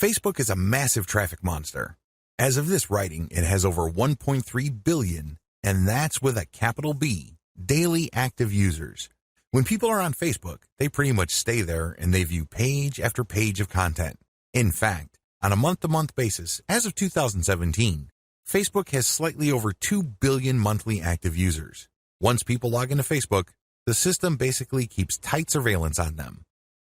Facebook is a massive traffic monster. As of this writing, it has over 1.3 billion, and that's with a capital B, daily active users. When people are on Facebook, they pretty much stay there and they view page after page of content. In fact, on a month-to-month basis, as of 2017, Facebook has slightly over 2 billion monthly active users. Once people log into Facebook, the system basically keeps tight surveillance on them.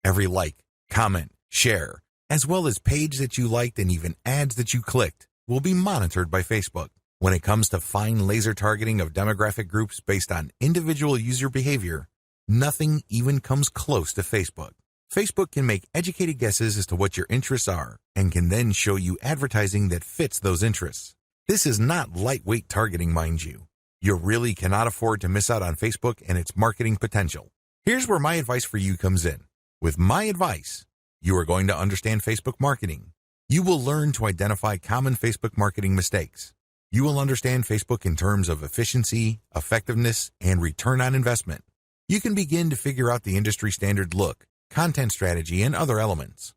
Every like, comment, share, as well as page that you liked and even ads that you clicked, will be monitored by Facebook. When it comes to fine laser targeting of demographic groups based on individual user behavior, nothing even comes close to Facebook. Facebook can make educated guesses as to what your interests are and can then show you advertising that fits those interests. This is not lightweight targeting, mind you. You really cannot afford to miss out on Facebook and its marketing potential. Here's where my advice for you comes in. With my advice, you are going to understand Facebook marketing. You will learn to identify common Facebook marketing mistakes. You will understand Facebook in terms of efficiency, effectiveness, and return on investment. You can begin to figure out the industry standard look, content strategy, and other elements.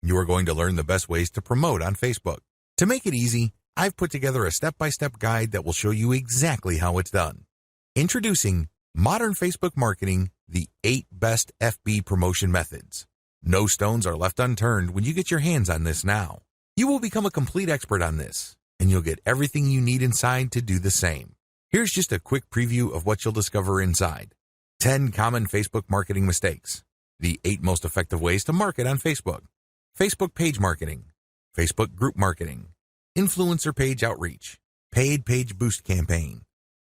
You are going to learn the best ways to promote on Facebook. To make it easy, I've put together a step-by-step guide that will show you exactly how it's done. Introducing Modern Facebook Marketing, the 8 Best FB Promotion Methods. No stones are left unturned when you get your hands on this now. You will become a complete expert on this, and you'll get everything you need inside to do the same. Here's just a quick preview of what you'll discover inside. 10 common Facebook marketing mistakes. The 8 most effective ways to market on Facebook. Facebook page marketing. Facebook group marketing. Influencer page outreach. Paid page boost campaign.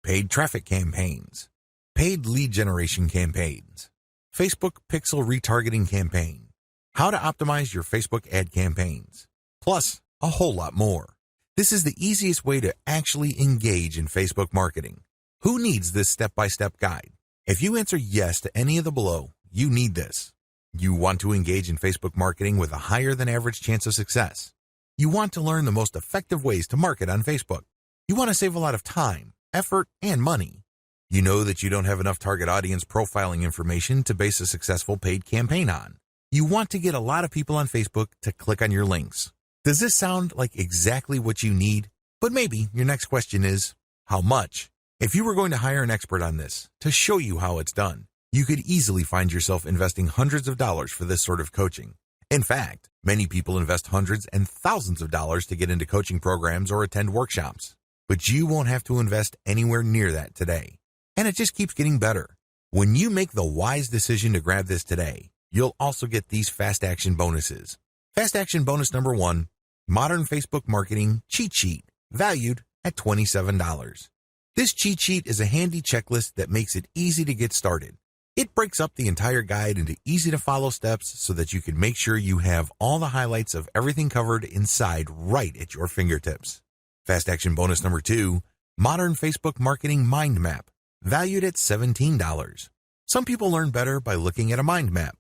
Paid traffic campaigns. Paid lead generation campaigns. Facebook pixel retargeting campaign. How to optimize your Facebook ad campaigns. Plus, a whole lot more. This is the easiest way to actually engage in Facebook marketing. Who needs this step-by-step guide? If you answer yes to any of the below, you need this. You want to engage in Facebook marketing with a higher than average chance of success. You want to learn the most effective ways to market on Facebook. You want to save a lot of time, effort, and money. You know that you don't have enough target audience profiling information to base a successful paid campaign on. You want to get a lot of people on Facebook to click on your links. Does this sound like exactly what you need? But maybe your next question is, how much? If you were going to hire an expert on this to show you how it's done, you could easily find yourself investing hundreds of dollars for this sort of coaching. In fact, many people invest hundreds and thousands of dollars to get into coaching programs or attend workshops. But you won't have to invest anywhere near that today. And it just keeps getting better. When you make the wise decision to grab this today, you'll also get these fast action bonuses. Fast action bonus number 1, Modern Facebook Marketing Cheat Sheet, valued at $27. This cheat sheet is a handy checklist that makes it easy to get started. It breaks up the entire guide into easy-to-follow steps so that you can make sure you have all the highlights of everything covered inside right at your fingertips. Fast action bonus number 2, Modern Facebook Marketing Mind Map, valued at $17. Some people learn better by looking at a mind map.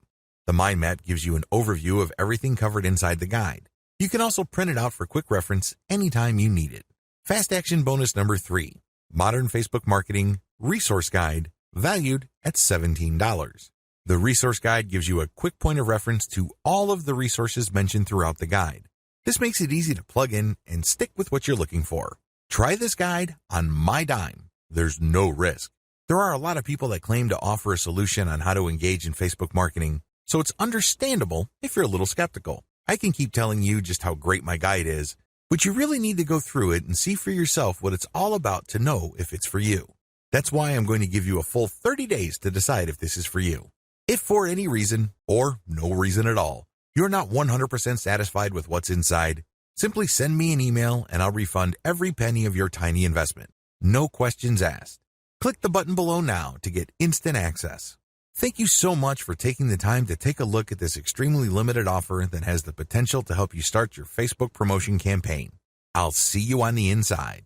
The mind map gives you an overview of everything covered inside the guide. You can also print it out for quick reference anytime you need it. Fast action bonus number 3, Modern Facebook Marketing Resource Guide, valued at $17. The resource guide gives you a quick point of reference to all of the resources mentioned throughout the guide. This makes it easy to plug in and stick with what you're looking for. Try this guide on my dime. There's no risk. There are a lot of people that claim to offer a solution on how to engage in Facebook marketing, so it's understandable if you're a little skeptical. I can keep telling you just how great my guide is, but you really need to go through it and see for yourself what it's all about to know if it's for you. That's why I'm going to give you a full 30 days to decide if this is for you. If for any reason, or no reason at all, you're not 100% satisfied with what's inside, simply send me an email and I'll refund every penny of your tiny investment. No questions asked. Click the button below now to get instant access. Thank you so much for taking the time to take a look at this extremely limited offer that has the potential to help you start your Facebook promotion campaign. I'll see you on the inside.